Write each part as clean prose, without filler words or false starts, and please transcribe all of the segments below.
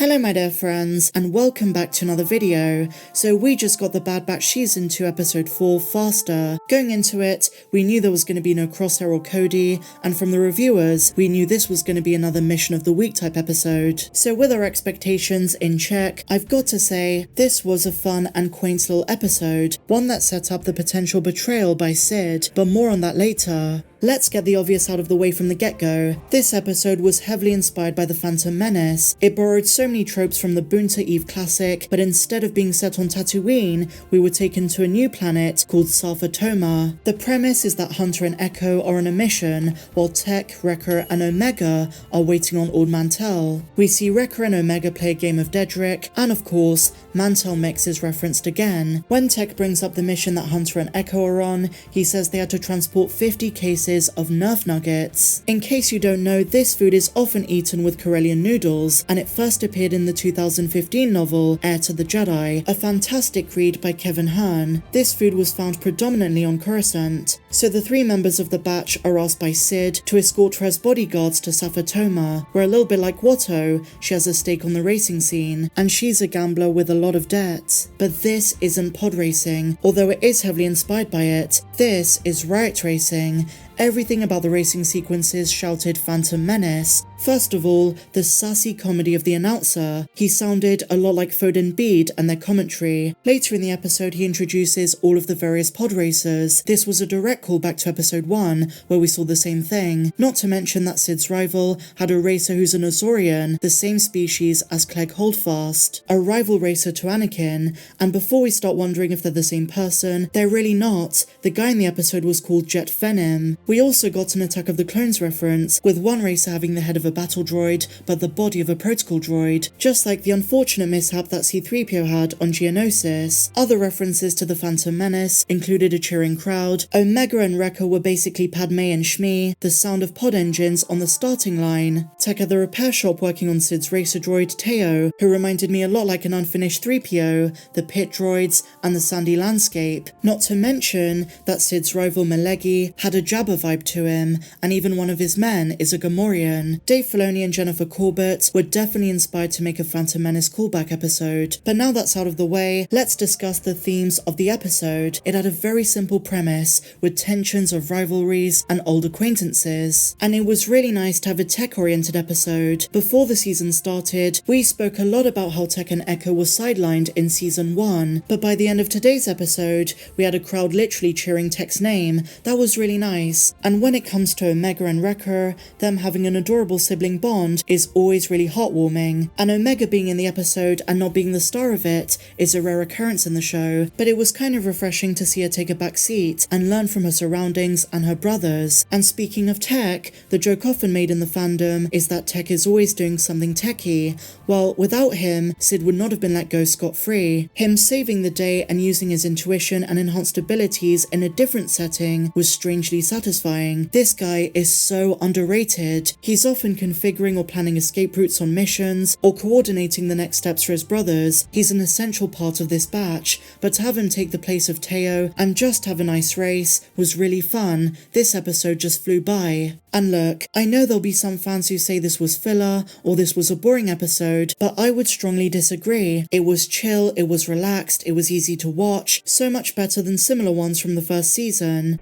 Hello my dear friends, and welcome back to another video. So we just got the Bad Batch Season 2 Episode 4 Faster. Going into it, we knew there was going to be no Crosshair or Cody, and from the reviewers, we knew this was going to be another Mission of the Week type episode. So with our expectations in check, I've got to say, this was a fun and quaint little episode, one that set up the potential betrayal by Cid, but more on that later. Let's get the obvious out of the way from the get-go. This episode was heavily inspired by the Phantom Menace. It borrowed so many tropes from the Boonta Eve classic, but instead of being set on Tatooine, we were taken to a new planet called Safa Toma. The premise is that Hunter and Echo are on a mission, while Tech, Wrecker, and Omega are waiting on Ord Mantell. We see Wrecker and Omega play a game of Dedrick, and of course, Mantell Mix is referenced again. When Tech brings up the mission that Hunter and Echo are on, he says they had to transport 50 cases of Nerf nuggets. In case you don't know, this food is often eaten with Corellian noodles, and it first appeared in the 2015 novel Heir to the Jedi, a fantastic read by Kevin Hearn. This food was found predominantly on Coruscant. So the three members of the batch are asked by Cid to escort her as bodyguards to Safa Toma, where a little bit like Watto, she has a stake on the racing scene, and she's a gambler with a lot of debt. But this isn't pod racing, although it is heavily inspired by it. This is riot racing. Everything about the racing sequences shouted Phantom Menace. First of all, the sassy comedy of the announcer. He sounded a lot like Foden Bede and their commentary. Later in the episode, he introduces all of the various pod racers. This was a direct callback to episode 1, where we saw the same thing. Not to mention that Cid's rival had a racer who's an Azorian, the same species as Clegg Holdfast, a rival racer to Anakin. And before we start wondering if they're the same person, they're really not. The guy in the episode was called Jet Venom. We also got an Attack of the Clones reference, with one racer having the head of a battle droid, but the body of a protocol droid, just like the unfortunate mishap that C-3PO had on Geonosis. Other references to the Phantom Menace included a cheering crowd, Omega and Wrecker were basically Padme and Shmi, the sound of pod engines on the starting line, Tech at the repair shop working on Cid's racer droid Teo, who reminded me a lot like an unfinished 3PO, the pit droids, and the sandy landscape. Not to mention that Cid's rival Millegi had a Jabba vibe to him, and even one of his men is a Gamorrean. Dave Filoni and Jennifer Corbett were definitely inspired to make a Phantom Menace callback episode. But now that's out of the way, let's discuss the themes of the episode. It had a very simple premise, with tensions of rivalries and old acquaintances. And it was really nice to have a tech-oriented episode. Before the season started, we spoke a lot about how Tech and Echo were sidelined in season 1, but by the end of today's episode, we had a crowd literally cheering Tech's name. That was really nice. And when it comes to Omega and Wrecker, them having an adorable sibling bond is always really heartwarming. And Omega being in the episode and not being the star of it is a rare occurrence in the show, but it was kind of refreshing to see her take a back seat and learn from her surroundings and her brothers. And speaking of Tech, the joke often made in the fandom is that Tech is always doing something techie. Well, without him, Cid would not have been let go scot-free. Him saving the day and using his intuition and enhanced abilities in a different setting was strangely satisfying. This guy is so underrated. He's often configuring or planning escape routes on missions, or coordinating the next steps for his brothers. He's an essential part of this batch, but to have him take the place of Teo and just have a nice race was really fun. This episode just flew by. And look, I know there'll be some fans who say this was filler, or this was a boring episode, but I would strongly disagree. It was chill, it was relaxed, it was easy to watch, so much better than similar ones from the first season.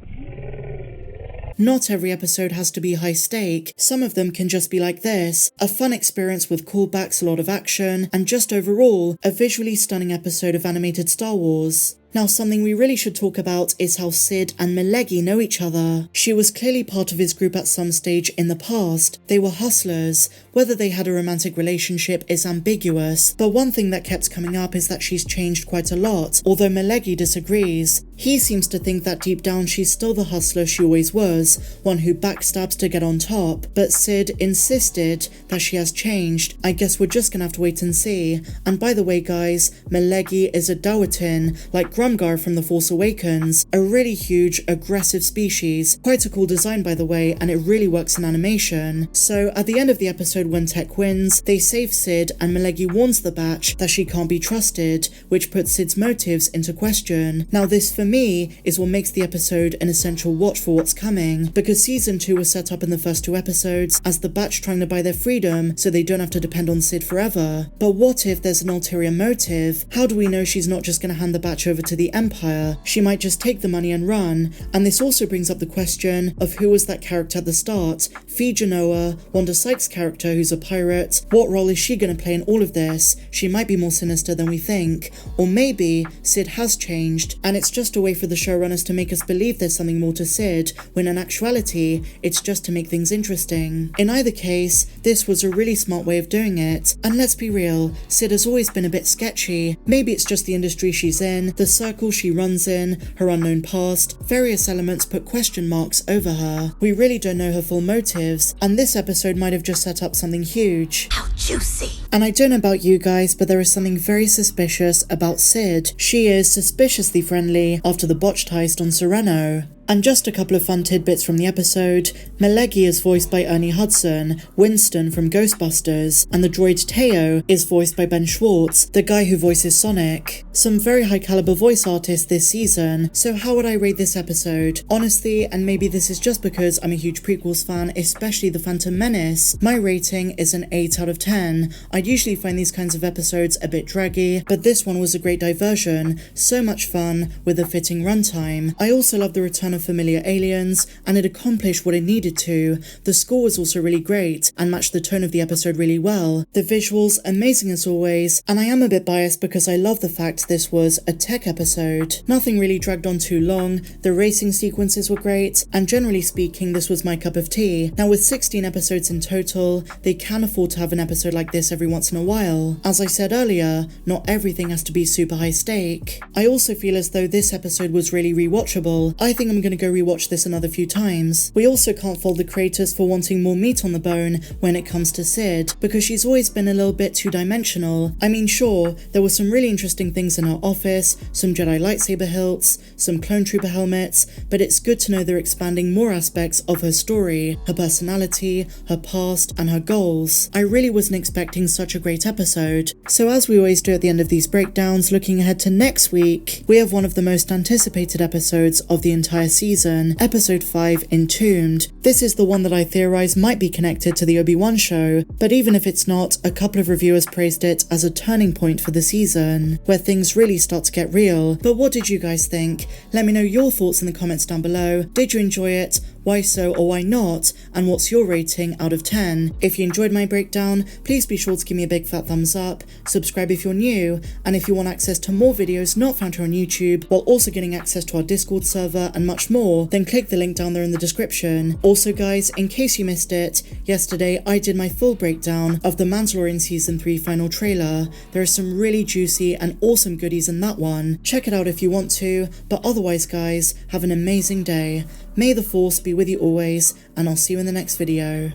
Not every episode has to be high stake, some of them can just be like this, a fun experience with callbacks, a lot of action, and just overall, a visually stunning episode of animated Star Wars. Now, something we really should talk about is how Cid and Millegi know each other. She was clearly part of his group at some stage in the past. They were hustlers. Whether they had a romantic relationship is ambiguous, but one thing that kept coming up is that she's changed quite a lot, although Millegi disagrees. He seems to think that deep down she's still the hustler she always was, one who backstabs to get on top, but Cid insisted that she has changed. I guess we're just gonna have to wait and see. And by the way guys, Millegi is a Dawatin, like Drumgar from The Force Awakens, a really huge, aggressive species. Quite a cool design by the way, and it really works in animation. So at the end of the episode when Tech wins, they save Cid and Millegi warns the batch that she can't be trusted, which puts Cid's motives into question. Now this for me is what makes the episode an essential watch for what's coming, because season 2 was set up in the first 2 episodes as the batch trying to buy their freedom so they don't have to depend on Cid forever. But what if there's an ulterior motive? How do we know she's not just going to hand the batch over to the Empire? She might just take the money and run. And this also brings up the question of who was that character at the start? Fee Genoa, Wanda Sykes' character who's a pirate. What role is she going to play in all of this? She might be more sinister than we think. Or maybe Cid has changed and it's just a way for the showrunners to make us believe there's something more to Cid, when in actuality it's just to make things interesting. In either case, this was a really smart way of doing it. And let's be real, Cid has always been a bit sketchy. Maybe it's just the industry she's in, the circle she runs in, her unknown past. Various elements put question marks over her. We really don't know her full motives, and this episode might have just set up something huge. How juicy! And I don't know about you guys, but there is something very suspicious about Cid. She is suspiciously friendly after the botched heist on Sereno. And just a couple of fun tidbits from the episode. Millegi is voiced by Ernie Hudson, Winston from Ghostbusters, and the droid Teo is voiced by Ben Schwartz, the guy who voices Sonic. Some very high caliber voice artists this season, so how would I rate this episode? Honestly, and maybe this is just because I'm a huge prequels fan, especially the Phantom Menace, my rating is an 8 out of 10. I'd usually find these kinds of episodes a bit draggy, but this one was a great diversion, so much fun with a fitting runtime. I also love the return of familiar aliens, and it accomplished what it needed to. The score was also really great and matched the tone of the episode really well. The visuals amazing as always, and I am a bit biased because I love the fact this was a tech episode. Nothing really dragged on too long, the racing sequences were great, and generally speaking this was my cup of tea. Now with 16 episodes in total, they can afford to have an episode like this every once in a while. As I said earlier, not everything has to be super high stake. I also feel as though this episode was really rewatchable. I think I'm gonna go rewatch this another few times. We also can't fault the creators for wanting more meat on the bone when it comes to Cid, because she's always been a little bit two-dimensional. I mean, sure, there were some really interesting things in her office, some Jedi lightsaber hilts, some clone trooper helmets, but it's good to know they're expanding more aspects of her story, her personality, her past, and her goals. I really wasn't expecting such a great episode. So as we always do at the end of these breakdowns, looking ahead to next week, we have one of the most anticipated episodes of the entire season, episode 5, Entombed. This is the one that I theorize might be connected to the Obi-Wan show, but even if it's not, a couple of reviewers praised it as a turning point for the season, where things really start to get real. But what did you guys think? Let me know your thoughts in the comments down below. Did you enjoy it? Why so or why not? And what's your rating out of 10? If you enjoyed my breakdown, please be sure to give me a big fat thumbs up, subscribe if you're new, and if you want access to more videos not found here on YouTube, while also getting access to our Discord server and much more, then click the link down there in the description. Also guys, in case you missed it, yesterday I did my full breakdown of the Mandalorian Season 3 final trailer. There are some really juicy and awesome goodies in that one. Check it out if you want to, but otherwise guys, have an amazing day. May the Force be with you always, and I'll see you in the next video.